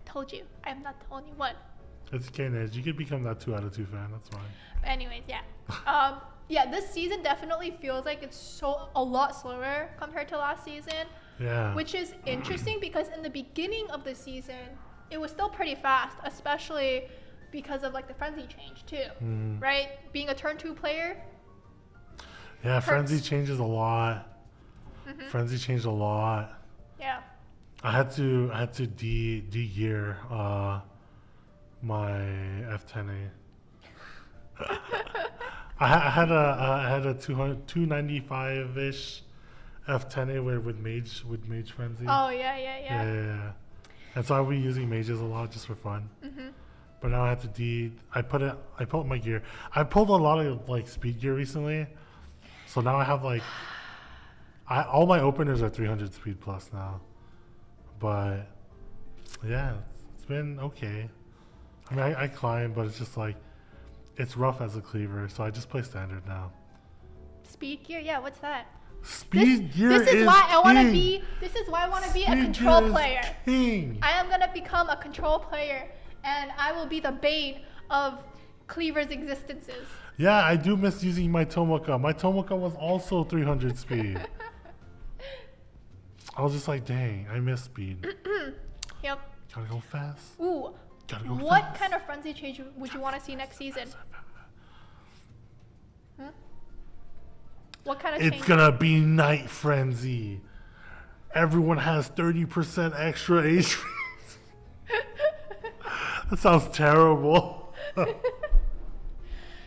Told you, I am not the only one. It's K-Nage. You could become that 2 out of 2 fan. That's fine. But anyways, yeah. Yeah, this season definitely feels like it's a lot slower compared to last season, Yeah. which is interesting because in the beginning of the season, it was still pretty fast, especially because of like the frenzy change too, right? Being a turn 2 player. Yeah, hurts. Frenzy changes a lot. Frenzy changed a lot. Yeah. I had to de-gear my F10A. I had a 295-ish F10A with mage frenzy. Oh yeah. Yeah. And so I'll be using mages a lot just for fun. But now I have to I pulled my gear. I pulled a lot of like speed gear recently. So now I have like all my openers are 300 speed plus now. But yeah, it's been okay. I mean, I climb, but it's just like, it's rough as a cleaver, so I just play standard now. Speed gear, yeah. What's that? Speed gear This is why I want to king. be. This is why I want to be a Speed control gear is player. king. I am gonna become a control player, and I will be the bane of cleavers' existences. Yeah, I do miss using my Tomoka. My Tomoka was also 300 speed. I was just like, dang, I miss speed. Yep. Gotta go fast. Ooh. Gotta go What fast. kind of frenzy change would you want to see next season? What kind of change? It's gonna be Night Frenzy. Everyone has 30% extra HP. That sounds terrible.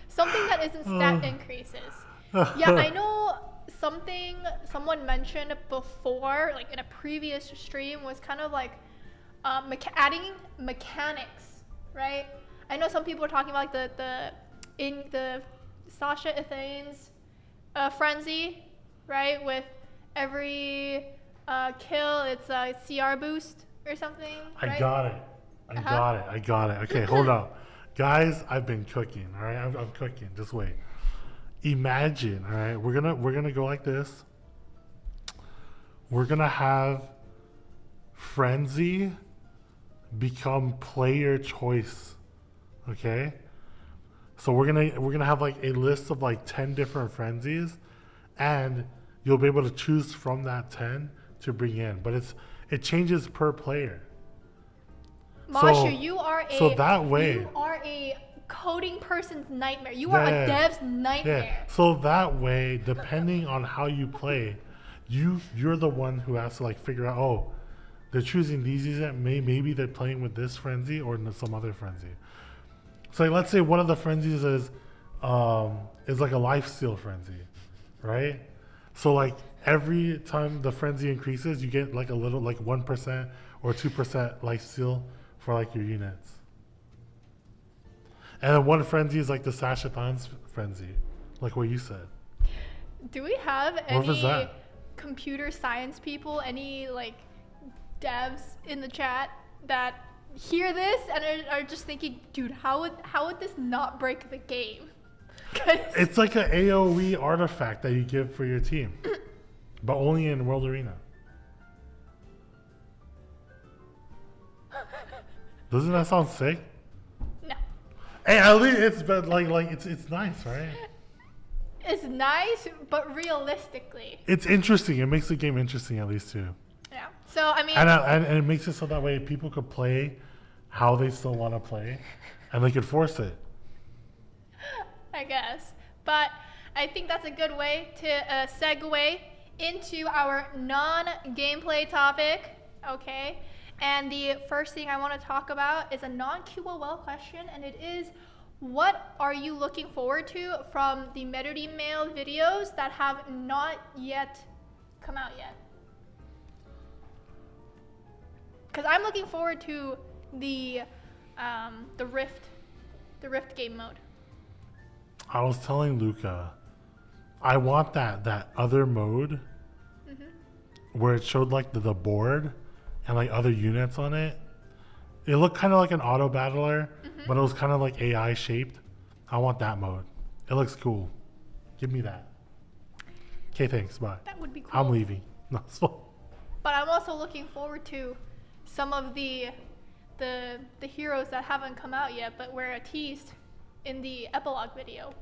Something that isn't stat increases. Yeah, I know someone mentioned before, like in a previous stream, was kind of like adding mechanics, right? I know some people are talking about like the Sasha Ethane's frenzy, right? With every kill, it's a CR boost or something. Right? I got it. I got it. Okay, hold on. Guys, I've been cooking, all right? I'm cooking. Just wait. Imagine, all right? We're gonna go like this. We're gonna have frenzy become player choice. Okay? So we're gonna have like a list of like 10 different frenzies, and you'll be able to choose from that 10 to bring in. But it changes per player. Mashuu, you are a coding person's nightmare. You are a dev's nightmare. Yeah. So that way, depending on how you play, you're the one who has to like figure out, oh, they're choosing these, maybe they're playing with this frenzy or some other frenzy. So like, let's say one of the frenzies is like a lifesteal frenzy, right? So like every time the frenzy increases, you get like a little, like 1% or 2% lifesteal for like your units. And then one frenzy is like the Sasha Than's frenzy, like what you said. Do we have What was any that? computer science people, any like devs in the chat that hear this and are just thinking, dude, how would this not break the game? 'Cause It's like an AoE artifact that you give for your team, but only in World Arena. Doesn't that sound sick? no, Hey, at least it's nice, right? it's nice, but realistically, It's interesting. It makes the game interesting at least too, yeah. So I mean, and it makes it so that way people could play how they still want to play, and they could force it. I guess. But I think that's a good way to segue into our non-gameplay topic, okay? And the first thing I want to talk about is a non-QOL question, and it is, what are you looking forward to from the Melody Mail videos that have not yet come out yet? Because I'm looking forward to the Rift game mode. I was telling Luka, I want that other mode where it showed like the board and like other units on it. It looked kind of like an auto battler, but it was kind of like AI shaped. I want that mode. It looks cool. Give me that. Okay, thanks. Bye. That would be cool. I'm leaving. No, it's fine. But I'm also looking forward to some of the heroes that haven't come out yet, but were teased in the epilogue video.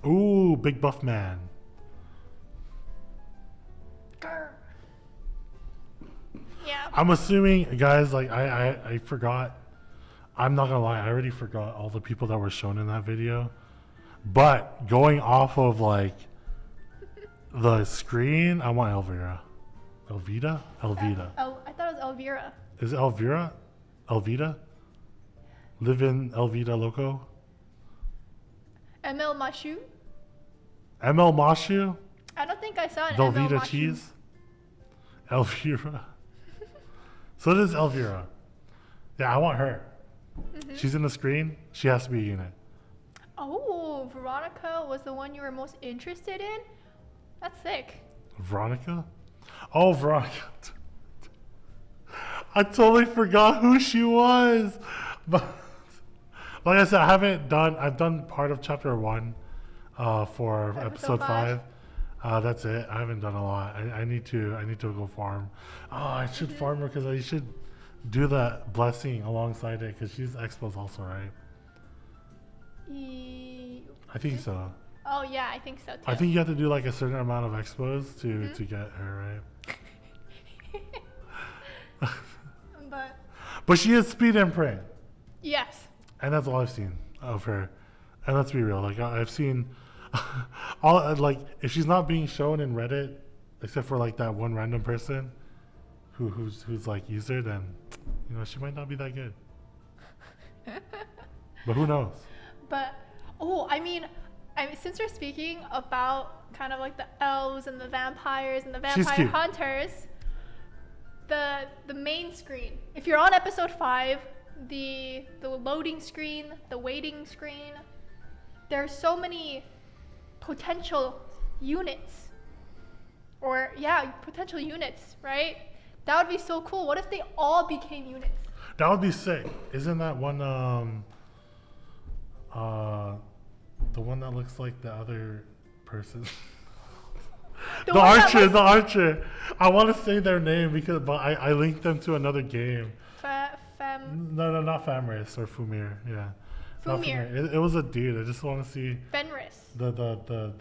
Ooh, big buff man. Grr. Yeah. I'm assuming, guys, like I forgot. I'm not gonna lie, I already forgot all the people that were shown in that video. But going off of like the screen, I want Elvira. Elvita? Elvita. I thought it was Elvira. Is it Elvira? Elvita? Live in Elvita Loco? ML Mashuu? ML Mashuu? I don't think I saw an ML Velveeta Mashuu. cheese? Elvira. So it is Elvira. Yeah, I want her. She's in the screen. She has to be a unit. Oh, Veronica was the one you were most interested in? That's sick. Veronica? Oh, Veronica. I totally forgot who she was. But like I said, I've done part of chapter 1 for episode 5. That's it. I haven't done a lot. I need to go farm. Oh, I should farm her because I should do that blessing alongside it because she's Expo's also, right? I think so. Oh yeah, I think so too. I think you have to do like a certain amount of Expos to get her, right? But she is speed imprint. Yes. And that's all I've seen of her. And let's be real, like I've seen all, like if she's not being shown in Reddit, except for like that one random person who's like used her, then you know she might not be that good. But who knows? But since we're speaking about kind of like the elves and the vampires and the She's vampire cute. hunters, the main screen. If you're on episode 5, the loading screen, the waiting screen, there are so many potential units. Potential units, right? That would be so cool. What if they all became units? That would be sick. Isn't that one the one that looks like the other person? The The one that archer, looks- the archer. I want to say their name but I linked them to another game. No, not Famris or Fumir. Yeah. Not Fumir. It was a dude. I just want to see Fenris. the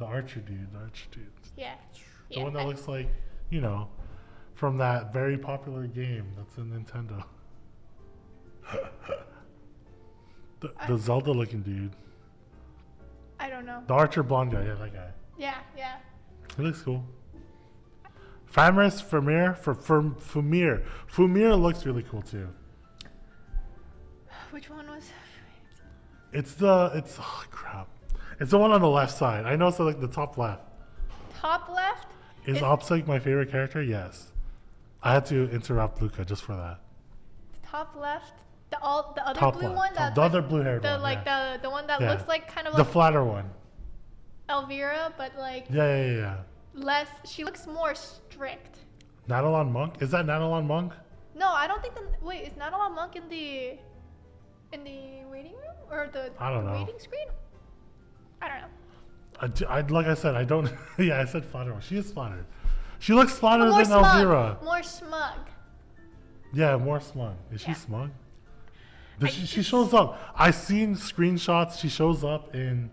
archer dude. The archer dude. Yeah. The one that looks like, from that very popular game that's in Nintendo. the Zelda looking dude. I don't know. The archer blonde guy. Yeah, that guy. Yeah. He looks cool. Fumir. Fumir looks really cool too. Which one was? Oh crap. It's the one on the left side. I know it's like the top left. Top left? Is Opsec my favorite character? Yes. I had to interrupt Luka just for that. Top left? The other Top blue left. one? The other blue haired one. The one that Yeah. looks like kind of The like flatter one. Elvira, but like Yeah. less. She looks more strict. Nadalon Monk? Is that Nadalon Monk? No, I don't think. Wait, is Nadala Monk in the waiting room or the I don't know. waiting screen? I don't know. Like I said, I don't. Yeah, I said flatter one. She is flattered. She looks flatter More than Elvira. smug. More smug. Yeah, more smug. Is she Yeah. smug? She shows up. I've seen screenshots. She shows up in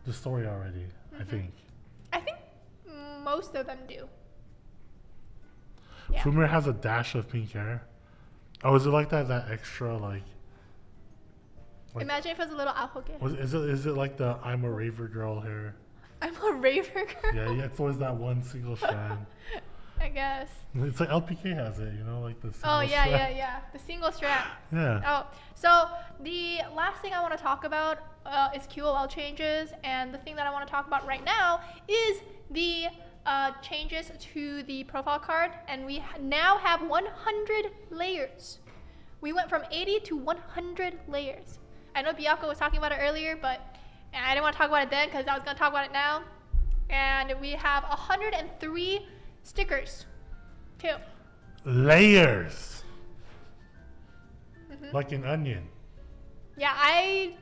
the story already, I think. I think most of them do. Yeah. Fumir has a dash of pink hair. Oh, is it like that extra like Imagine if it was a little alpaca. is it like the I'm a raver girl hair? I'm a raver girl. Yeah, it's always that one single strand. I guess. It's like LPK has it, like the single Oh yeah, strand. yeah. The single strap. Yeah. Oh, so the last thing I want to talk about is QOL changes, and the thing that I want to talk about right now is the changes to the profile card, and we now have 100 layers. We went from 80 to 100 layers. I know Bianca was talking about it earlier, but I didn't want to talk about it then because I was going to talk about it now. And we have 103 stickers, too. Layers. Like an onion. Yeah, I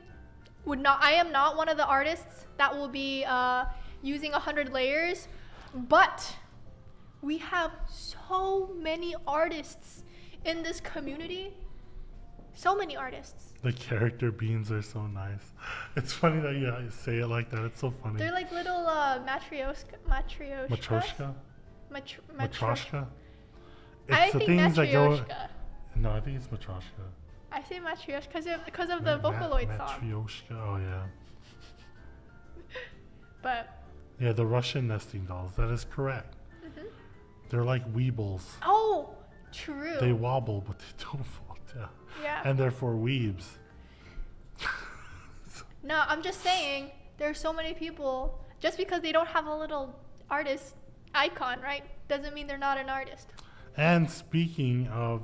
am not one of the artists that will be using 100 layers, but we have so many artists in this community. So many artists. The character beans are so nice. It's funny that you say it like that. It's so funny. They're like little matryoshka. Matryoshka? Matryoshka? I It's the think things that go. matryoshka. No, I think it's matryoshka. I say matryoshka because of the Vocaloid song. Matryoshka. Oh yeah. But Yeah, the Russian nesting dolls. That is correct. They're like weebles. oh, true. They wobble, but they don't fall down. Yeah. And they're for weebs. No, I'm just saying there are so many people. Just because they don't have a little artist icon, right, doesn't mean they're not an artist. And speaking of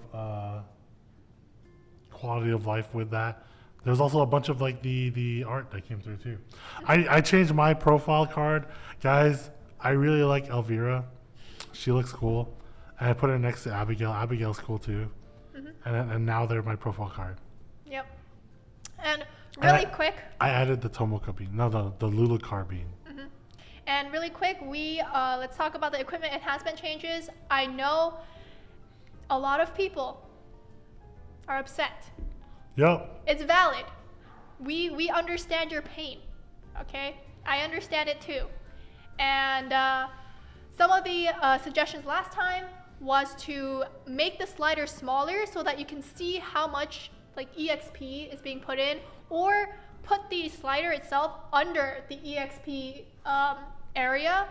quality of life with that, there's also a bunch of like the art that came through too. I changed my profile card. Guys, I really like Elvira. She looks cool. And I put her next to Abigail. Abigail's cool too. And now they're my profile card. Yep. And really And quick, I added the Tomoka bean. No, the Lulucar bean. and really quick, we let's talk about the equipment enhancement changes. I know a lot of people are upset. Yep. It's valid. We understand your pain. Okay, I understand it too. And some of the suggestions last time was to make the slider smaller so that you can see how much like EXP is being put in, or put the slider itself under the EXP area,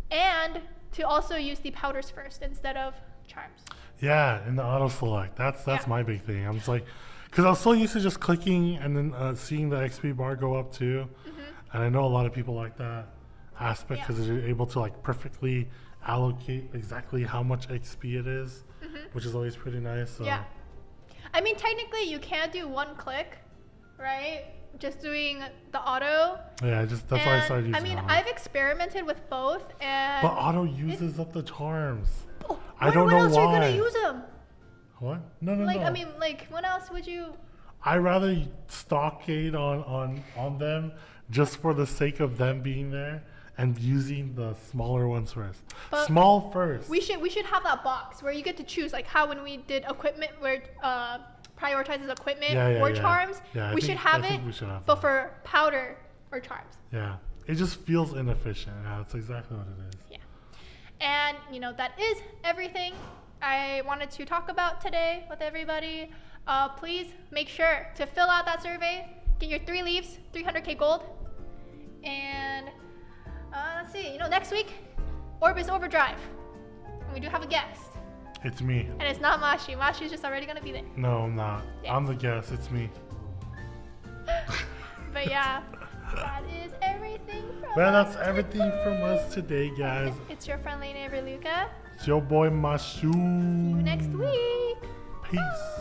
and to also use the powders first instead of charms. Yeah, in the auto select. That's Yeah. my big thing. I'm just like, Because I was so used to just clicking and then seeing the XP bar go up too. And I know a lot of people like that aspect because they're able to like perfectly allocate exactly how much XP it is, which is always pretty nice. So. Yeah. I mean, technically, you can't do one click, right? Just doing the auto. Yeah, that's why I started using I mean, auto. I've experimented with both, and But auto uses up the charms. Oh, I don't know when else why. are you gonna use them? What? No. I mean, when else would you? I rather stockade on them just for the sake of them being there and using the smaller ones first. But Small first. We should have that box where you get to choose, like how when we did equipment, where it prioritizes equipment or charms. Yeah, we should have it, but for powder or charms. Yeah, it just feels inefficient. Yeah, that's exactly what it is. Yeah, and that is everything I wanted to talk about today with everybody. Please make sure to fill out that survey. Get your 3 leaves, 300k gold, and let's see. Next week, Orbis Overdrive, and we do have a guest. It's me. And it's not Mashuu. Mashu's just already gonna be there. No, I'm not. Yeah. I'm the guest. It's me. But yeah, that is everything from us. Well, that's everything from us today, guys. It's your friendly neighbor Luka. It's your boy Mashuu. See you next week. Peace.